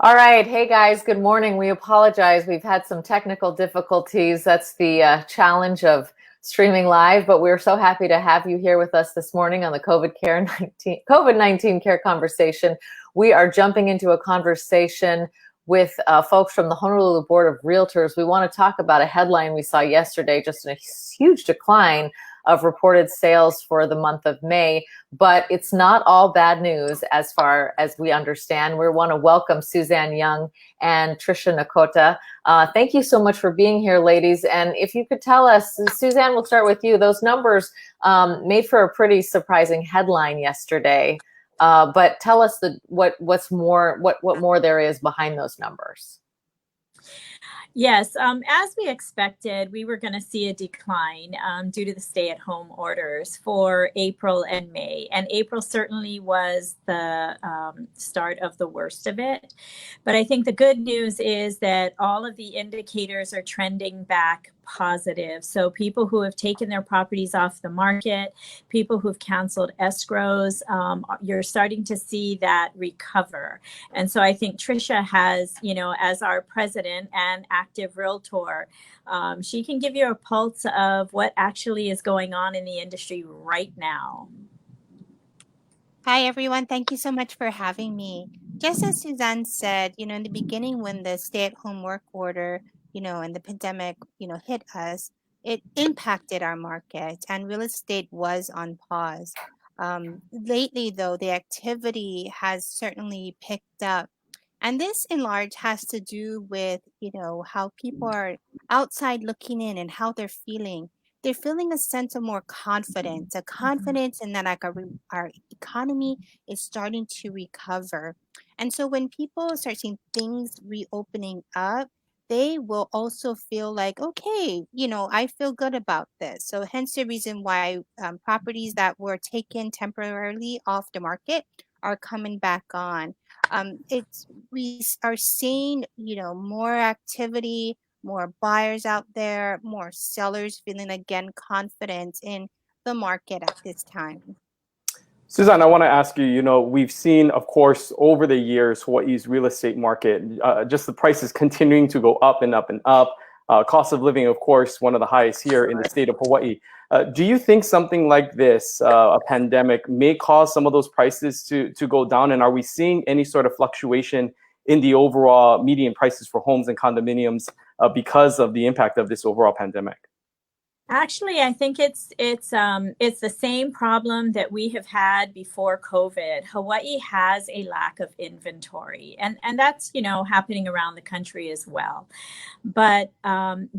All right. Hey guys, good morning. We apologize. We've had some technical difficulties. That's the challenge of streaming live, but we're so happy to have you here with us this morning on the COVID-19 care conversation. We are jumping into a conversation with folks from the Honolulu Board of Realtors. We want to talk about a headline we saw yesterday, just a huge decline of reported sales for the month of May, but it's not all bad news as far as we understand. We want to welcome Suzanne Young and Tricia Nekota. Thank you so much for being here, ladies. And if you could tell us, Suzanne, we'll start with you. Those numbers made for a pretty surprising headline yesterday, but tell us what more there is behind those numbers. Yes, as we expected, we were going to see a decline due to the stay-at-home orders for April and May. And April certainly was the start of the worst of it. But I think the good news is that all of the indicators are trending back positive. So people who have taken their properties off the market, people who've canceled escrows, you're starting to see that recover. And so I think Tricia has, as our president and active realtor, she can give you a pulse of what actually is going on in the industry right now. Hi, everyone. Thank you so much for having me. Just as Suzanne said, in the beginning when the stay-at-home work order, and the pandemic, hit us, it impacted our market and real estate was on pause. Lately, though, the activity has certainly picked up. And this in large has to do with, how people are outside looking in and how they're feeling. They're feeling a sense of more confidence, a confidence in that like our economy is starting to recover. And so when people start seeing things reopening up, they will also feel like, okay, I feel good about this. So hence the reason why properties that were taken temporarily off the market are coming back on. We are seeing, more activity, more buyers out there, more sellers feeling again confident in the market at this time. Suzanne, I want to ask you, we've seen, of course, over the years, Hawaii's real estate market, just the prices continuing to go up and up and up. Cost of living, of course, one of the highest here in the state of Hawaii. Do you think something like this, a pandemic, may cause some of those prices to go down? And are we seeing any sort of fluctuation in the overall median prices for homes and condominiums because of the impact of this overall pandemic? Actually, I think it's the same problem that we have had before COVID. Hawaii has a lack of inventory, and that's happening around the country as well. But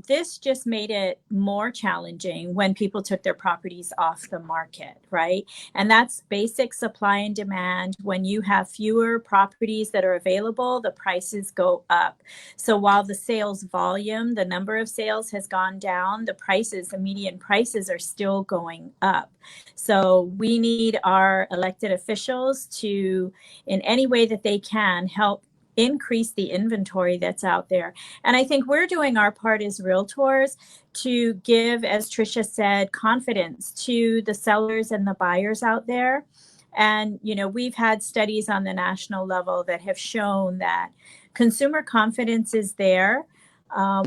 this just made it more challenging when people took their properties off the market, right? And that's basic supply and demand. When you have fewer properties that are available, the prices go up. So while the sales volume, the number of sales has gone down, the median prices are still going up. So we need our elected officials to, in any way that they can, help increase the inventory that's out there. And I think we're doing our part as realtors to give, as Tricia said, confidence to the sellers and the buyers out there. And, we've had studies on the national level that have shown that consumer confidence is there.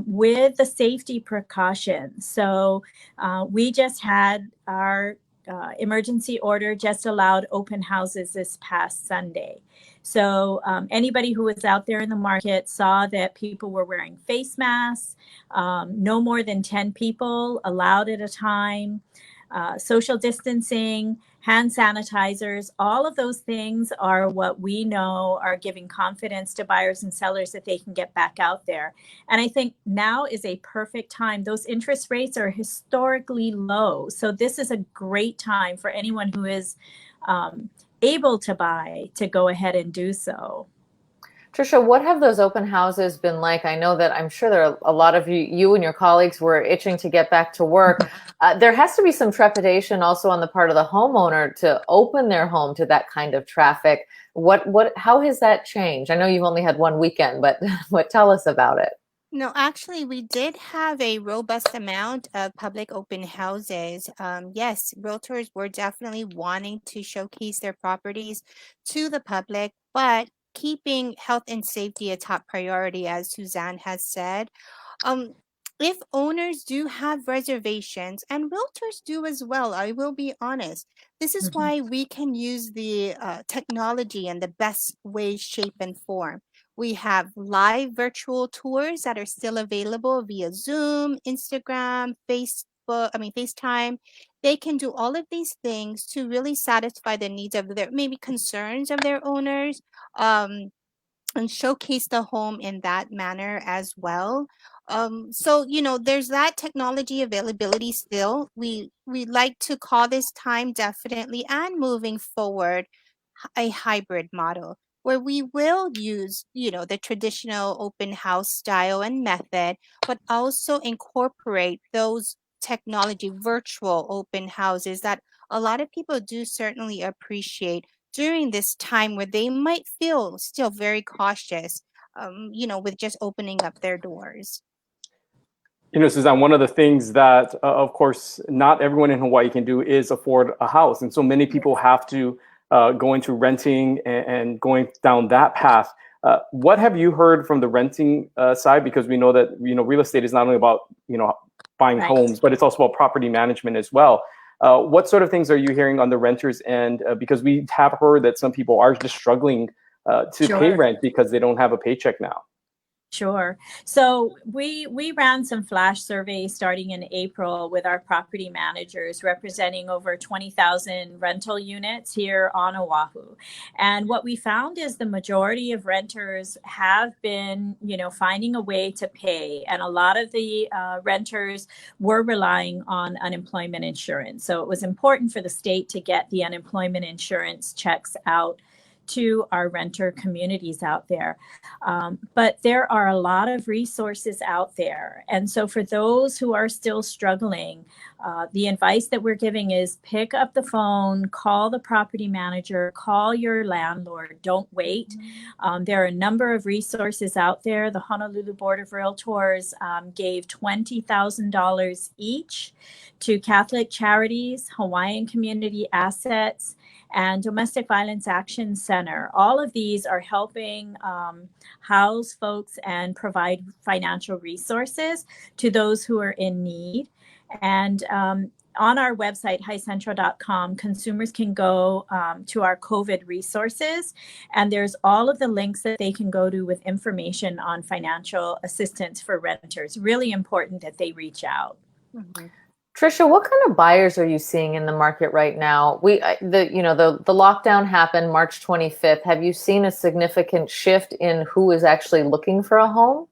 With the safety precautions. So we just had our emergency order just allowed open houses this past Sunday. So anybody who was out there in the market saw that people were wearing face masks, no more than 10 people allowed at a time, social distancing, hand sanitizers, all of those things are what we know are giving confidence to buyers and sellers that they can get back out there. And I think now is a perfect time. Those interest rates are historically low. So this is a great time for anyone who is able to buy to go ahead and do so. Tricia, what have those open houses been like? I know that I'm sure there are a lot of you and your colleagues were itching to get back to work. There has to be some trepidation also on the part of the homeowner to open their home to that kind of traffic. How has that changed? I know you've only had one weekend, but tell us about it. No, actually, we did have a robust amount of public open houses. Yes, realtors were definitely wanting to showcase their properties to the public, but keeping health and safety a top priority, as Suzanne has said, um, if owners do have reservations, and realtors do as well, I will be honest, this is Mhm. why we can use the technology in the best way, shape, and form. We have live virtual tours that are still available via Zoom, Instagram, FaceTime. They can do all of these things to really satisfy the needs of their maybe concerns of their owners. And showcase the home in that manner as well. So there's that technology availability still. We like to call this time definitely and moving forward a hybrid model where we will use the traditional open house style and method, but also incorporate those technology virtual open houses that a lot of people do certainly appreciate during this time where they might feel still very cautious, with just opening up their doors. Suzanne, one of the things that, of course, not everyone in Hawaii can do is afford a house. And so many people have to go into renting and going down that path. What have you heard from the renting side? Because we know that, real estate is not only about, buying Right. homes, but it's also about property management as well. What sort of things are you hearing on the renters end? Because we have heard that some people are just struggling to pay Sure. rent because they don't have a paycheck now. Sure. So we ran some flash surveys starting in April with our property managers representing over 20,000 rental units here on Oahu. And what we found is the majority of renters have been, finding a way to pay. And a lot of the renters were relying on unemployment insurance. So it was important for the state to get the unemployment insurance checks out to our renter communities out there. But there are a lot of resources out there. And so for those who are still struggling, the advice that we're giving is pick up the phone, call the property manager, call your landlord, don't wait. There are a number of resources out there. The Honolulu Board of Realtors gave $20,000 each to Catholic Charities, Hawaiian Community Assets, and Domestic Violence Action Center. All of these are helping house folks and provide financial resources to those who are in need. And on our website, highcentral.com, consumers can go to our COVID resources, and there's all of the links that they can go to with information on financial assistance for renters. Really important that they reach out. Mm-hmm. Tricia, what kind of buyers are you seeing in the market right now? The lockdown happened March 25th. Have you seen a significant shift in who is actually looking for a home?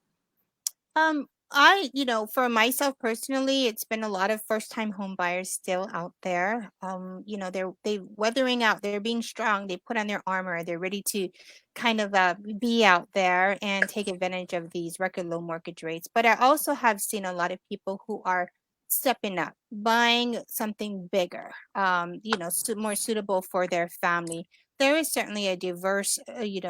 For myself personally, it's been a lot of first-time home buyers still out there. They weathering out, they're being strong, they put on their armor, they're ready to kind of be out there and take advantage of these record low mortgage rates. But I also have seen a lot of people who are stepping up, buying something bigger, more suitable for their family. There is certainly a diverse,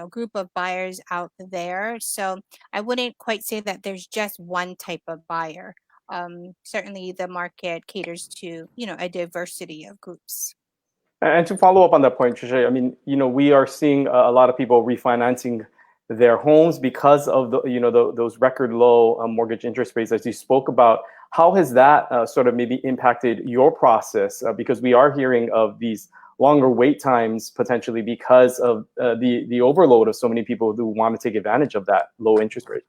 group of buyers out there. So I wouldn't quite say that there's just one type of buyer. Certainly the market caters to, a diversity of groups. And to follow up on that point, Tricia, I mean, we are seeing a lot of people refinancing their homes because of those record low mortgage interest rates, as you spoke about. How has that sort of maybe impacted your process? Because we are hearing of these longer wait times potentially because of the overload of so many people who want to take advantage of that low interest rate.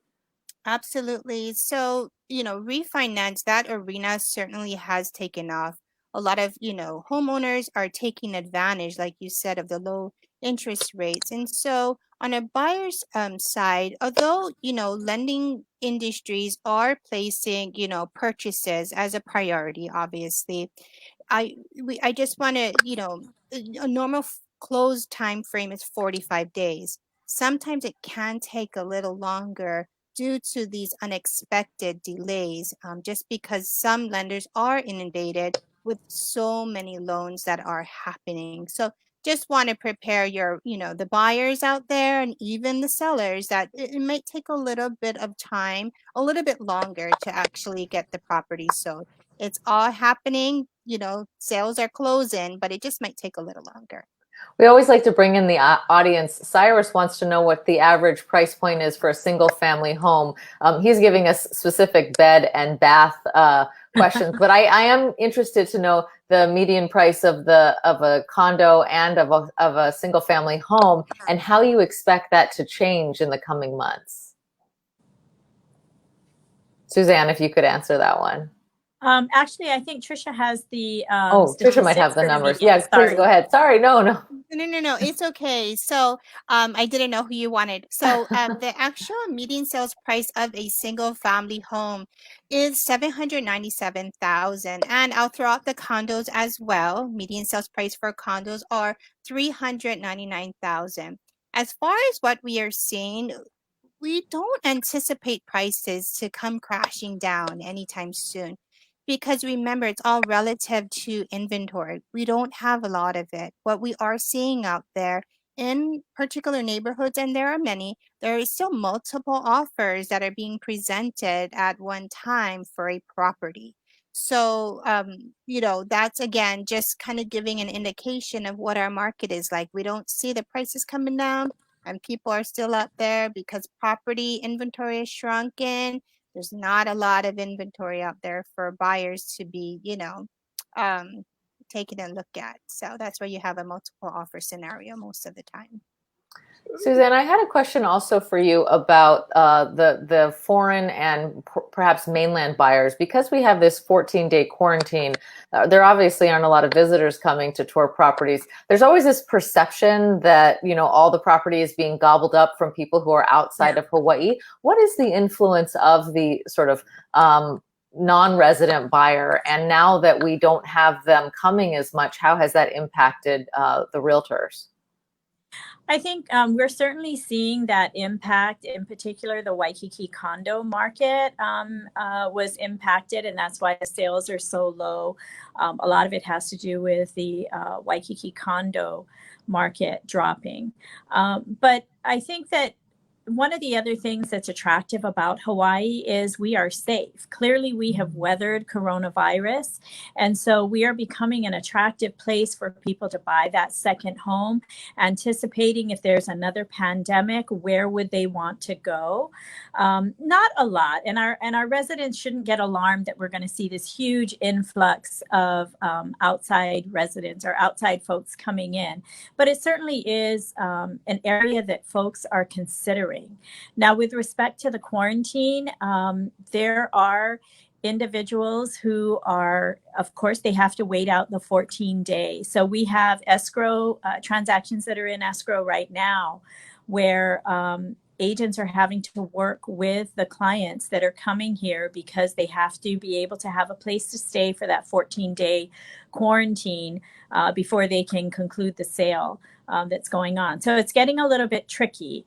Absolutely. So, refinance, that arena certainly has taken off. A lot of, homeowners are taking advantage, like you said, of the low interest rates. And so on a buyer's side, although, lending industries are placing, purchases as a priority, obviously, I just want to, a normal close time frame is 45 days. Sometimes it can take a little longer due to these unexpected delays, just because some lenders are inundated with so many loans that are happening. So just want to prepare the buyers out there and even the sellers that it might take a little bit of time, a little bit longer to actually get the property sold. It's all happening, sales are closing, but it just might take a little longer. We always like to bring in the audience. Cyrus wants to know what the average price point is for a single family home. He's giving us specific bed and bath questions, but I am interested to know the median price of a condo and of a single family home, and how you expect that to change in the coming months. Suzanne, if you could answer that one. Actually, I think Tricia has the Tricia might have the numbers. Median. Yeah, please go ahead. Sorry, no. No, it's okay. So I didn't know who you wanted. So the actual median sales price of a single family home is $797,000. And I'll throw out the condos as well. Median sales price for condos are $399,000. As far as what we are seeing, we don't anticipate prices to come crashing down anytime soon. Because remember, it's all relative to inventory. We don't have a lot of it. What we are seeing out there in particular neighborhoods, and there are many, there is still multiple offers that are being presented at one time for a property. So, that's again, just kind of giving an indication of what our market is like. We don't see the prices coming down, and people are still out there because property inventory is shrunken. There's not a lot of inventory out there for buyers to be, taking a look at. So that's why you have a multiple offer scenario most of the time. Suzanne, I had a question also for you about the foreign and perhaps mainland buyers. Because we have this 14-day quarantine, there obviously aren't a lot of visitors coming to tour properties. There's always this perception that, all the property is being gobbled up from people who are outside of Hawaii. What is the influence of the sort of non-resident buyer? And now that we don't have them coming as much, how has that impacted the realtors? I think we're certainly seeing that impact. In particular, the Waikiki condo market was impacted, and that's why the sales are so low. A lot of it has to do with the Waikiki condo market dropping. But I think that one of the other things that's attractive about Hawaii is we are safe. Clearly, we have weathered coronavirus. And so we are becoming an attractive place for people to buy that second home, anticipating if there's another pandemic, where would they want to go? Not a lot. And our residents shouldn't get alarmed that we're going to see this huge influx of outside residents or outside folks coming in. But it certainly is an area that folks are considering. Now, with respect to the quarantine, there are individuals who are, of course, they have to wait out the 14 days. So we have escrow transactions that are in escrow right now, where agents are having to work with the clients that are coming here because they have to be able to have a place to stay for that 14-day quarantine before they can conclude the sale that's going on. So it's getting a little bit tricky.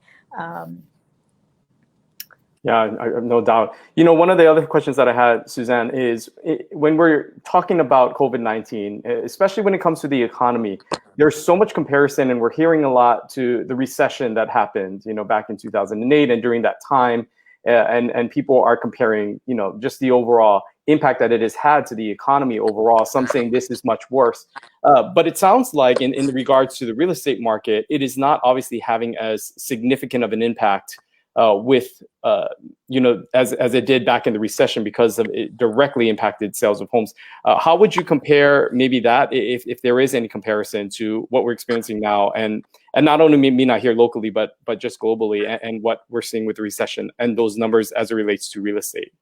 Yeah, I have no doubt. One of the other questions that I had, Suzanne, is when we're talking about COVID-19, especially when it comes to the economy, there's so much comparison, and we're hearing a lot to the recession that happened, back in 2008 and during that time, and people are comparing, just the overall impact that it has had to the economy overall. Some saying this is much worse. But it sounds like in regards to the real estate market, it is not obviously having as significant of an impact with, as it did back in the recession, because of it directly impacted sales of homes. How would you compare maybe that, if there is any comparison to what we're experiencing now, and not only me not here locally, but just globally, and what we're seeing with the recession and those numbers as it relates to real estate?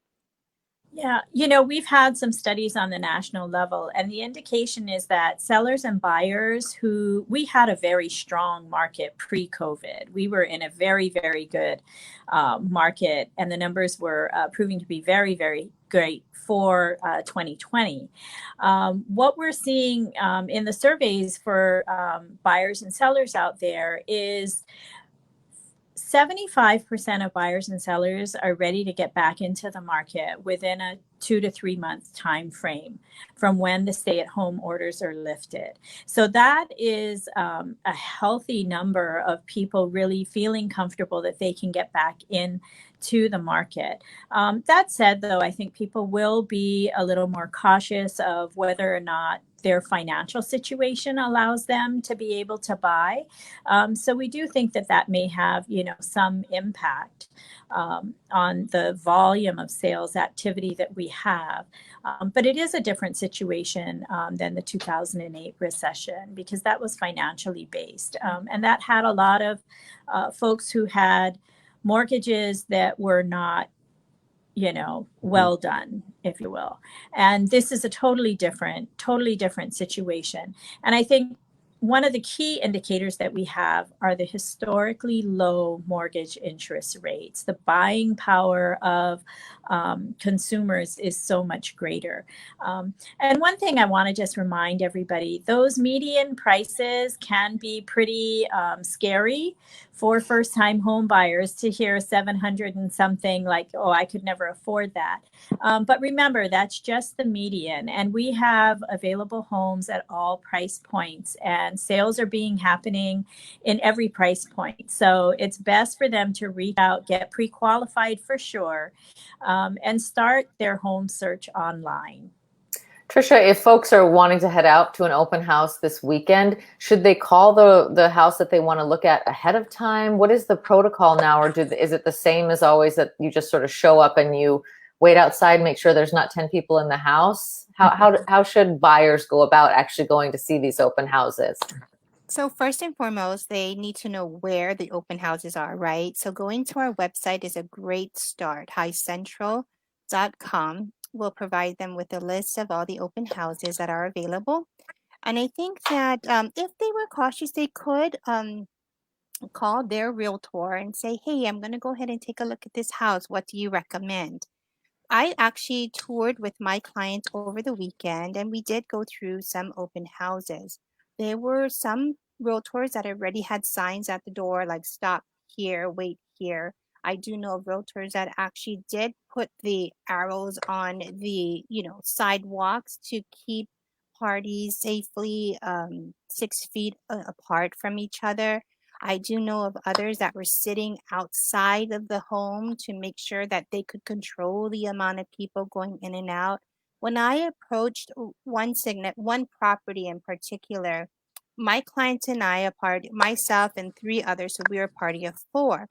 Yeah, we've had some studies on the national level, and the indication is that sellers and buyers we had a very strong market pre-COVID. We were in a very, very good market, and the numbers were proving to be very, very great for 2020. What we're seeing in the surveys for buyers and sellers out there is 75% of buyers and sellers are ready to get back into the market within a 2 to 3 month time frame from when the stay-at-home orders are lifted. So that is a healthy number of people really feeling comfortable that they can get back in to the market. That said, though, I think people will be a little more cautious of whether or not their financial situation allows them to be able to buy. So we do think that that may have, some impact on the volume of sales activity that we have. But it is a different situation than the 2008 recession, because that was financially based. And that had a lot of folks who had mortgages that were not, well done, if you will. And this is a totally different situation. And I think one of the key indicators that we have are the historically low mortgage interest rates. The buying power of consumers is so much greater. And one thing I want to just remind everybody, those median prices can be pretty scary for first-time home buyers to hear 700 and something, like, oh, I could never afford that. But remember, that's just the median. And we have available homes at all price points, and sales are happening in every price point. So it's best for them to reach out, get pre-qualified for sure, and start their home search online. Tricia, if folks are wanting to head out to an open house this weekend, should they call the house that they want to look at ahead of time? What is the protocol now, or is it the same as always, that you just sort of show up and you wait outside, make sure there's not 10 people in the house? How should buyers go about actually going to see these open houses? So first and foremost, they need to know where the open houses are, right? So going to our website is a great start. highcentral.com will provide them with a list of all the open houses that are available. And I think that if they were cautious, they could call their realtor and say, hey, I'm going to go ahead and take a look at this house. What do you recommend? I actually toured with my clients over the weekend, and we did go through some open houses. There were some realtors that already had signs at the door like stop here, wait here. I do know of realtors that actually did put the arrows on the sidewalks to keep parties safely 6 feet apart from each other. I do know of others that were sitting outside of the home to make sure that they could control the amount of people going in and out. When I approached one property in particular, my clients and I, myself and 3 others, so we were a party of 4.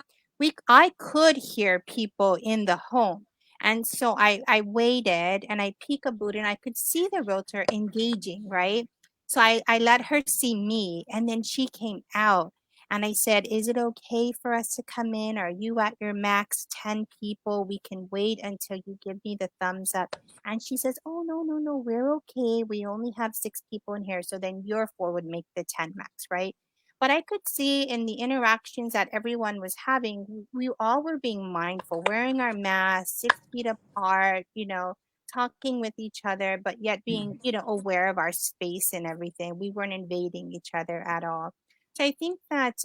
I could hear people in the home. And so I waited and I peekabooed and I could see the realtor engaging, right? So I let her see me, and then she came out. And I said, is it okay for us to come in? Are you at your max 10 people? We can wait until you give me the thumbs up. And she says, oh, no, we're okay. We only have 6 people in here. So then your 4 would make the 10 max, right? But I could see in the interactions that everyone was having, we all were being mindful, wearing our masks 6 feet apart, talking with each other, but yet being, aware of our space and everything. We weren't invading each other at all. So I think that,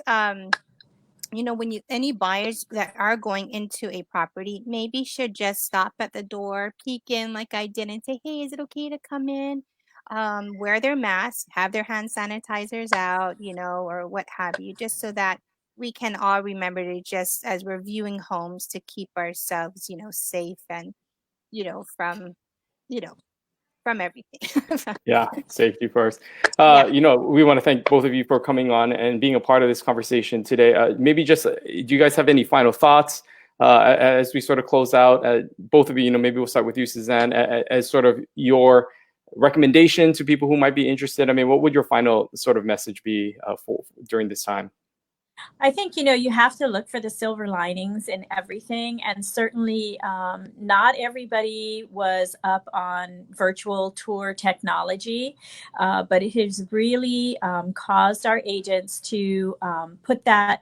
when any buyers that are going into a property maybe should just stop at the door, peek in like I did, and say, hey, is it okay to come in? Wear their masks, have their hand sanitizers out, or what have you, just so that we can all remember to, just as we're viewing homes, to keep ourselves, safe and, from everything. Yeah, safety first. Yeah. We want to thank both of you for coming on and being a part of this conversation today. Maybe just, do you guys have any final thoughts as we sort of close out? Both of you, maybe we'll start with you, Suzanne, as sort of your recommendation to people who might be interested. I mean, what would your final sort of message be during this time? I think, you have to look for the silver linings in everything. And certainly not everybody was up on virtual tour technology, but it has really caused our agents to put that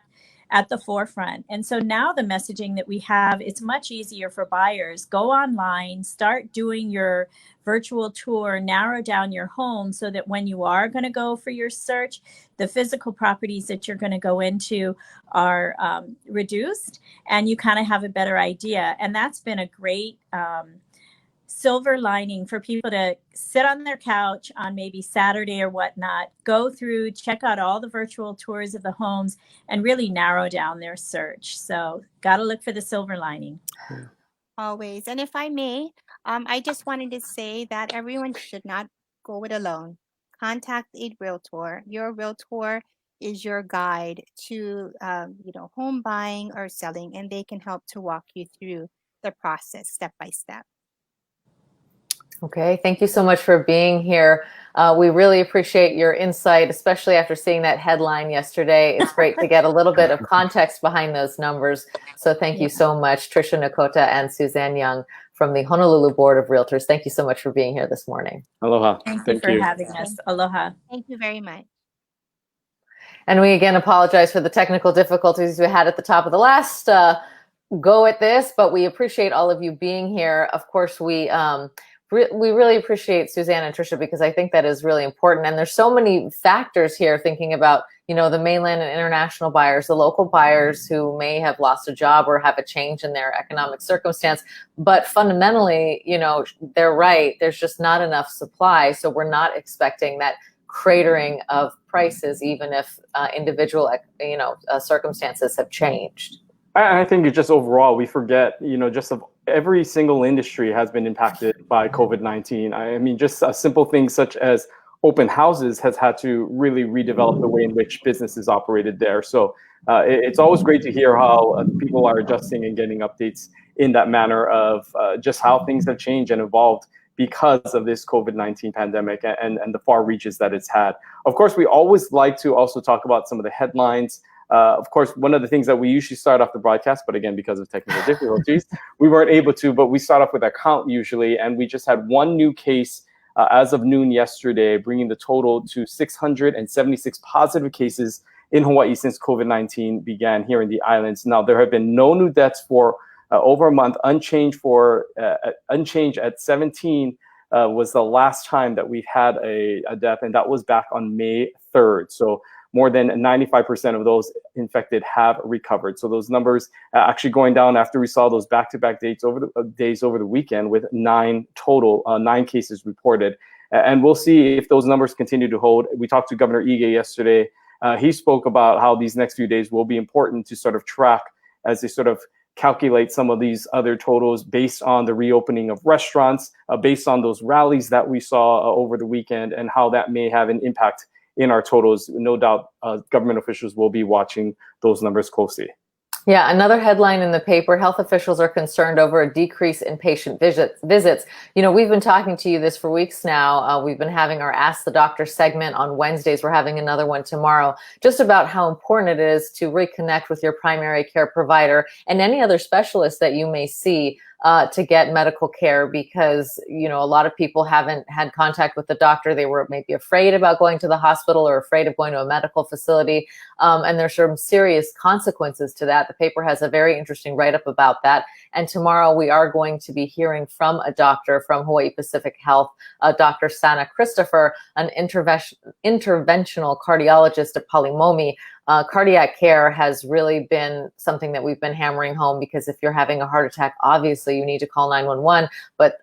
at the forefront. And so now the messaging that we have, it's much easier for buyers. Go online, start doing your virtual tour, narrow down your home so that when you are going to go for your search, the physical properties that you're going to go into are reduced, and you kind of have a better idea. And that's been a great silver lining for people to sit on their couch on maybe Saturday or whatnot, go through, check out all the virtual tours of the homes, and really narrow down their search. So got to look for the silver lining. Always. And if I may, I just wanted to say that everyone should not go it alone. contact a realtor. Your realtor is your guide to, home buying or selling, and they can help to walk you through the process step by step. Okay, thank you so much for being here. We really appreciate your insight, especially after seeing that headline yesterday. It's great to get a little bit of context behind those numbers. So thank you so much, Tricia Nekota and Suzanne Young from the Honolulu Board of Realtors. Thank you so much for being here this morning. Aloha. Thank you for having us. Aloha. Thank you very much. And we again apologize for the technical difficulties we had at the top of the last go at this, but we appreciate all of you being here. Of course, we really appreciate Suzanne and Tricia, because I think that is really important. And there's so many factors here thinking about, the mainland and international buyers, the local buyers who may have lost a job or have a change in their economic circumstance. But fundamentally, they're right. There's just not enough supply. So we're not expecting that cratering of prices, even if individual, circumstances have changed. I think it's just overall, we forget, just of every single industry has been impacted by COVID-19. I mean, just a simple thing such as open houses has had to really redevelop the way in which businesses operated there. So it's always great to hear how people are adjusting and getting updates in that manner of just how things have changed and evolved because of this COVID-19 pandemic and the far reaches that it's had. Of course, we always like to also talk about some of the headlines. Of course, one of the things that we usually start off the broadcast, but again, because of technical difficulties, we weren't able to, but we start off with our count usually, and we just had one new case as of noon yesterday, bringing the total to 676 positive cases in Hawaii since COVID-19 began here in the islands. Now, there have been no new deaths for over a month, unchanged at 17 was the last time that we've had a death, and that was back on May 3rd. So more than 95% of those infected have recovered. So those numbers actually going down after we saw those back-to-back days over the weekend, with 9 cases reported. And we'll see if those numbers continue to hold. We talked to Governor Ige yesterday. He spoke about how these next few days will be important to sort of track as they sort of calculate some of these other totals based on the reopening of restaurants, based on those rallies that we saw over the weekend, and how that may have an impact in our totals. No doubt government officials will be watching those numbers closely. Yeah, another headline in the paper, health officials are concerned over a decrease in patient visits. We've been talking to you this for weeks now. We've been having our Ask the Doctor segment on Wednesdays. We're having another one tomorrow, just about how important it is to reconnect with your primary care provider and any other specialist that you may see to get medical care, because, a lot of people haven't had contact with the doctor. They were maybe afraid about going to the hospital or afraid of going to a medical facility. And there's some serious consequences to that. The paper has a very interesting write-up about that. And tomorrow we are going to be hearing from a doctor from Hawaii Pacific Health, Dr. Sana Christopher, an interventional cardiologist at Palimomi. Cardiac care has really been something that we've been hammering home, because if you're having a heart attack, obviously you need to call 911. But,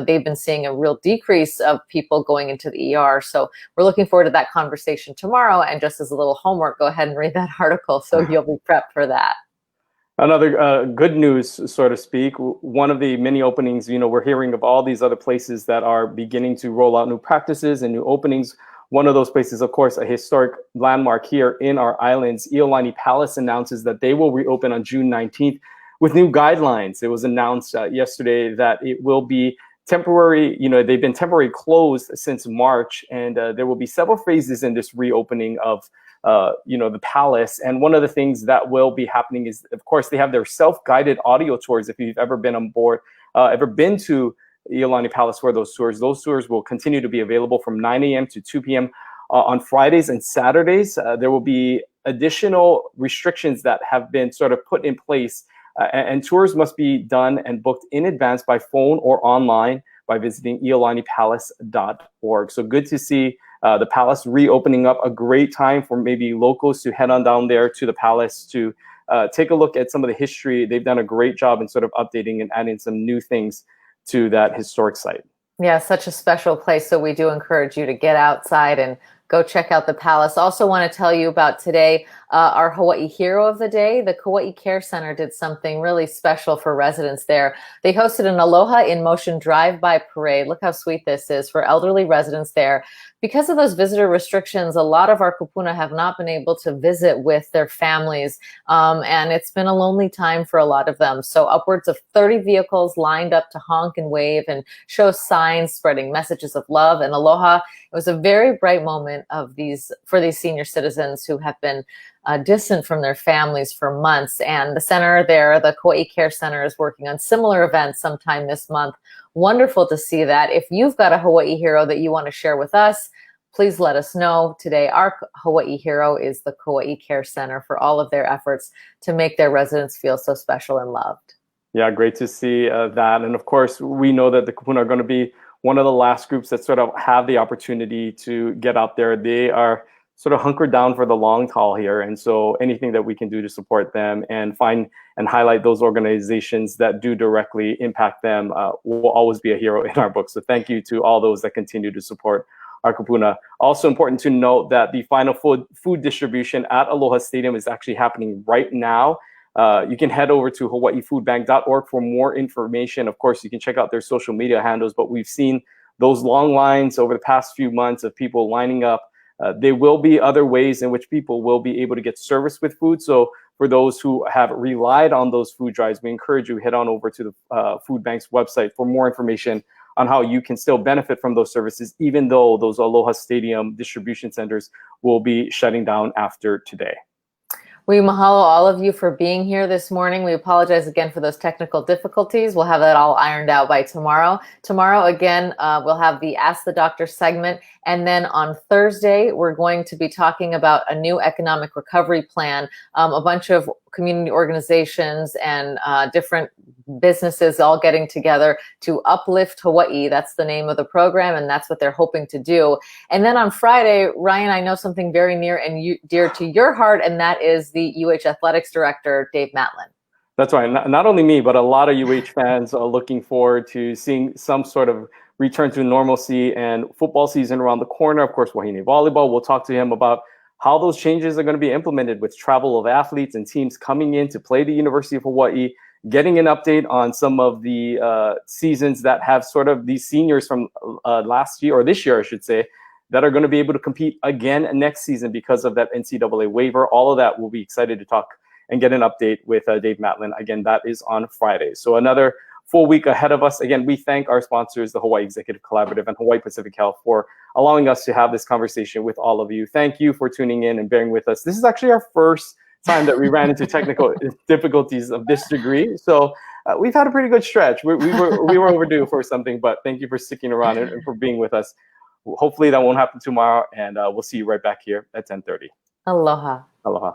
they've been seeing a real decrease of people going into the ER. So we're looking forward to that conversation tomorrow. And just as a little homework, go ahead and read that article so you'll be prepped for that. Another good news, so to speak, one of the many openings, we're hearing of all these other places that are beginning to roll out new practices and new openings. One of those places, of course, a historic landmark here in our islands, Iolani Palace announces that they will reopen on June 19th with new guidelines. It was announced yesterday that it will be temporary, they've been temporarily closed since March, and there will be several phases in this reopening of the palace. And one of the things that will be happening is, of course, they have their self-guided audio tours. If you've ever been on board, ever been to Iolani Palace for those tours will continue to be available from 9 a.m. to 2 p.m. On Fridays and Saturdays. There will be additional restrictions that have been sort of put in place, and tours must be done and booked in advance by phone or online by visiting iolanipalace.org. So good to see the palace reopening up, a great time for maybe locals to head on down there to the palace to take a look at some of the history. They've done a great job in sort of updating and adding some new things to that historic site. Yeah, such a special place. So we do encourage you to get outside and go check out the palace. Also want to tell you about today, our Hawaii Hero of the Day. The Kauai Care Center did something really special for residents there. They hosted an Aloha in Motion drive-by parade. Look how sweet this is for elderly residents there. Because of those visitor restrictions, a lot of our kupuna have not been able to visit with their families, and it's been a lonely time for a lot of them. So upwards of 30 vehicles lined up to honk and wave and show signs spreading messages of love and aloha. It was a very bright moment for these senior citizens who have been distant from their families for months. And the center there, the Kauai Care Center, is working on similar events sometime this month. Wonderful to see that. If you've got a Hawaii hero that you want to share with us, please let us know. Today, our Hawaii hero is the Kauai Care Center for all of their efforts to make their residents feel so special and loved. Yeah, great to see that. And of course, we know that the kupuna are going to be one of the last groups that sort of have the opportunity to get out there. They are sort of hunkered down for the long haul here. And so anything that we can do to support them and find and highlight those organizations that do directly impact them will always be a hero in our book. So thank you to all those that continue to support our kupuna. Also important to note that the final food distribution at Aloha Stadium is actually happening right now. You can head over to hawaiifoodbank.org for more information. Of course, you can check out their social media handles, but we've seen those long lines over the past few months of people lining up. There will be other ways in which people will be able to get service with food. So for those who have relied on those food drives, we encourage you to head on over to the Food Bank's website for more information on how you can still benefit from those services, even though those Aloha Stadium distribution centers will be shutting down after today. We mahalo all of you for being here this morning. We apologize again for those technical difficulties. We'll have that all ironed out by tomorrow. Tomorrow, again, we'll have the Ask the Doctor segment. And then on Thursday, we're going to be talking about a new economic recovery plan. A bunch of community organizations and different businesses all getting together to uplift Hawaii. That's the name of the program, and that's what they're hoping to do. And then on Friday, Ryan, I know something very near and dear to your heart, and that is the UH Athletics Director, Dave Matlin. That's right. Not only me, but a lot of UH fans are looking forward to seeing some sort of return to normalcy and football season around the corner. Of course, Wahine Volleyball. We'll talk to him about how those changes are going to be implemented with travel of athletes and teams coming in to play the University of Hawaii, getting an update on some of the seasons that have sort of these seniors from last year, or this year, I should say, that are going to be able to compete again next season because of that NCAA waiver. All of that, we'll be excited to talk and get an update with Dave Matlin. Again, that is on Friday. So another full week ahead of us. Again, we thank our sponsors, the Hawaii Executive Collaborative and Hawaii Pacific Health, for allowing us to have this conversation with all of you. Thank you for tuning in and bearing with us. This is actually our first time that we ran into technical difficulties of this degree. So we've had a pretty good stretch. We were overdue for something, but thank you for sticking around and for being with us. Hopefully that won't happen tomorrow, and we'll see you right back here at 10:30. Aloha. Aloha.